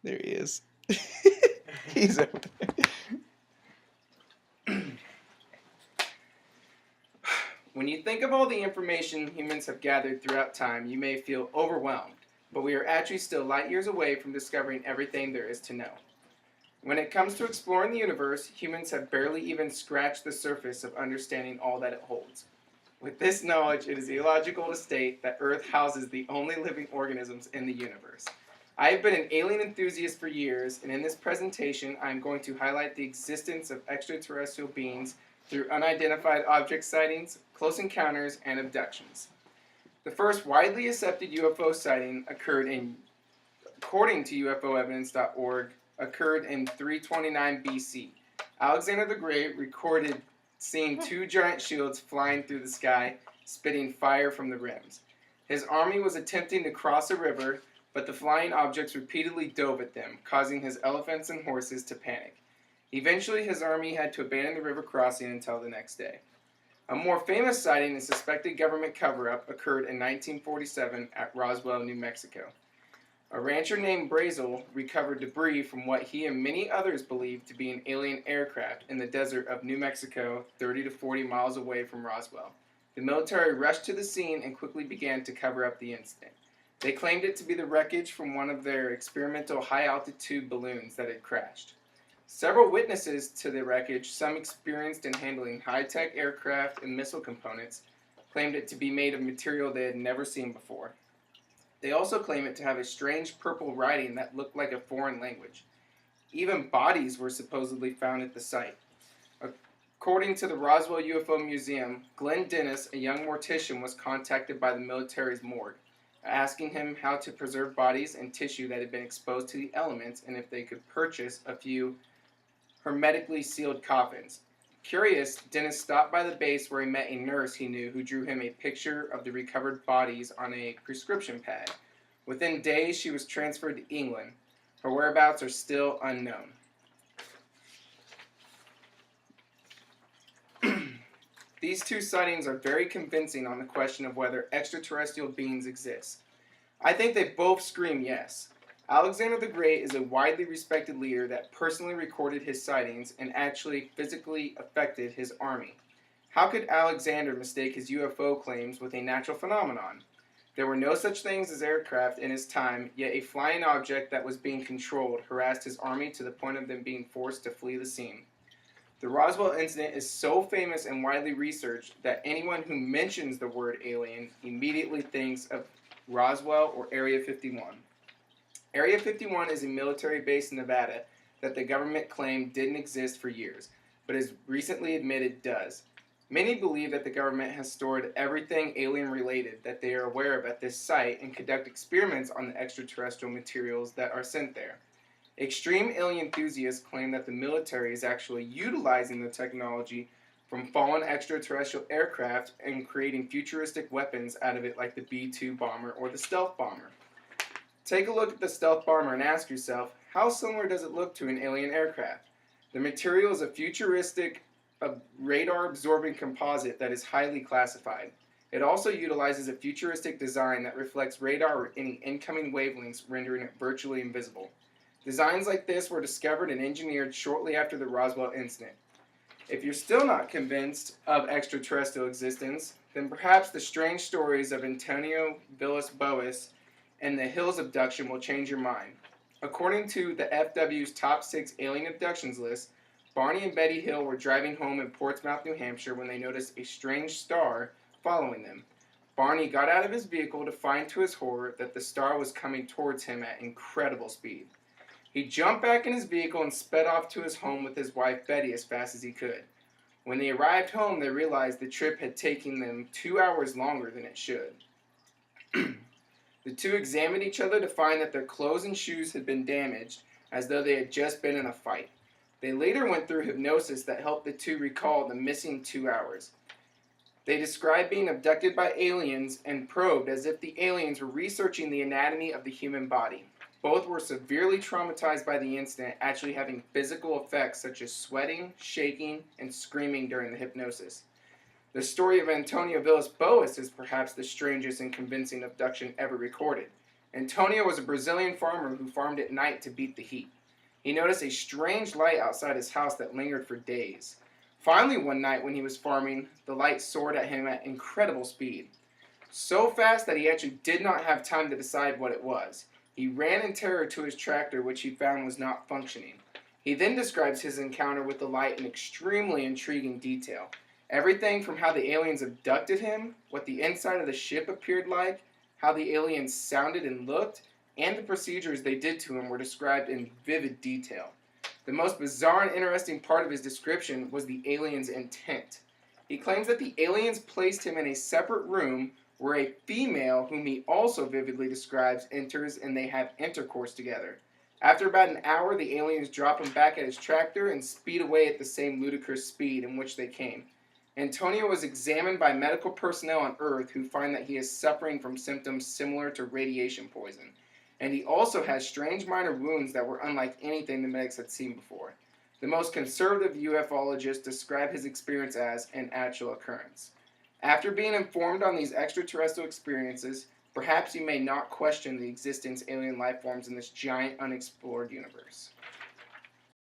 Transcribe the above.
There he is. He's over there. When you think of all the information humans have gathered throughout time, you may feel overwhelmed, but we are actually still light years away from discovering everything there is to know. When it comes to exploring the universe, humans have barely even scratched the surface of understanding all that it holds. With this knowledge, it is illogical to state that Earth houses the only living organisms in the universe. I have been an alien enthusiast for years, and in this presentation, I am going to highlight the existence of extraterrestrial beings through unidentified object sightings, close encounters, and abductions. The first widely accepted UFO sighting occurred in, according to UFOevidence.org, occurred in 329 BC. Alexander the Great recorded seeing two giant shields flying through the sky, spitting fire from the rims. His army was attempting to cross a river, but the flying objects repeatedly dove at them, causing his elephants and horses to panic. Eventually, his army had to abandon the river crossing until the next day. A more famous sighting and suspected government cover-up occurred in 1947 at Roswell, New Mexico. A rancher named Brazel recovered debris from what he and many others believed to be an alien aircraft in the desert of New Mexico, 30 to 40 miles away from Roswell. The military rushed to the scene and quickly began to cover up the incident. They claimed it to be the wreckage from one of their experimental high-altitude balloons that had crashed. Several witnesses to the wreckage, some experienced in handling high-tech aircraft and missile components, claimed it to be made of material they had never seen before. They also claim it to have a strange purple writing that looked like a foreign language. Even bodies were supposedly found at the site. According to the Roswell UFO Museum, Glenn Dennis, a young mortician, was contacted by the military's morgue, asking him how to preserve bodies and tissue that had been exposed to the elements and if they could purchase a few hermetically sealed coffins. Curious, Dennis stopped by the base where he met a nurse he knew who drew him a picture of the recovered bodies on a prescription pad. Within days, she was transferred to England. Her whereabouts are still unknown. These two sightings are very convincing on the question of whether extraterrestrial beings exist. I think they both scream yes. Alexander the Great is a widely respected leader that personally recorded his sightings and actually physically affected his army. How could Alexander mistake his UFO claims with a natural phenomenon? There were no such things as aircraft in his time, yet a flying object that was being controlled harassed his army to the point of them being forced to flee the scene. The Roswell incident is so famous and widely researched that anyone who mentions the word alien immediately thinks of Roswell or Area 51. Area 51 is a military base in Nevada that the government claimed didn't exist for years, but has recently admitted does. Many believe that the government has stored everything alien-related that they are aware of at this site and conduct experiments on the extraterrestrial materials that are sent there. Extreme alien enthusiasts claim that the military is actually utilizing the technology from fallen extraterrestrial aircraft and creating futuristic weapons out of it like the B-2 bomber or the stealth bomber. Take a look at the stealth bomber and ask yourself, how similar does it look to an alien aircraft? The material is a futuristic radar-absorbing composite that is highly classified. It also utilizes a futuristic design that reflects radar or any incoming wavelengths, rendering it virtually invisible. Designs like this were discovered and engineered shortly after the Roswell incident. If you're still not convinced of extraterrestrial existence, then perhaps the strange stories of Antonio Villas-Boas and the Hills abduction will change your mind. According to the FW's top 6 alien abductions list, Barney and Betty Hill were driving home in Portsmouth, New Hampshire when they noticed a strange star following them. Barney got out of his vehicle to find to his horror that the star was coming towards him at incredible speed. He jumped back in his vehicle and sped off to his home with his wife Betty as fast as he could. When they arrived home, they realized the trip had taken them 2 hours longer than it should. The two examined each other to find that their clothes and shoes had been damaged, as though they had just been in a fight. They later went through hypnosis that helped the two recall the missing 2 hours. They described being abducted by aliens and probed as if the aliens were researching the anatomy of the human body. Both were severely traumatized by the incident, actually having physical effects such as sweating, shaking, and screaming during the hypnosis. The story of Antonio Villas-Boas is perhaps the strangest and convincing abduction ever recorded. Antonio was a Brazilian farmer who farmed at night to beat the heat. He noticed a strange light outside his house that lingered for days. Finally, one night when he was farming, the light soared at him at incredible speed. So fast that he actually did not have time to decide what it was. He ran in terror to his tractor, which he found was not functioning. He then describes his encounter with the light in extremely intriguing detail. Everything from how the aliens abducted him, what the inside of the ship appeared like, how the aliens sounded and looked, and the procedures they did to him were described in vivid detail. The most bizarre and interesting part of his description was the aliens' intent. He claims that the aliens placed him in a separate room where a female, whom he also vividly describes, enters and they have intercourse together. After about an hour, the aliens drop him back at his tractor and speed away at the same ludicrous speed in which they came. Antonio was examined by medical personnel on Earth who find that he is suffering from symptoms similar to radiation poison. And he also has strange minor wounds that were unlike anything the medics had seen before. The most conservative ufologists describe his experience as an actual occurrence. After being informed on these extraterrestrial experiences, perhaps you may not question the existence of alien life forms in this giant unexplored universe.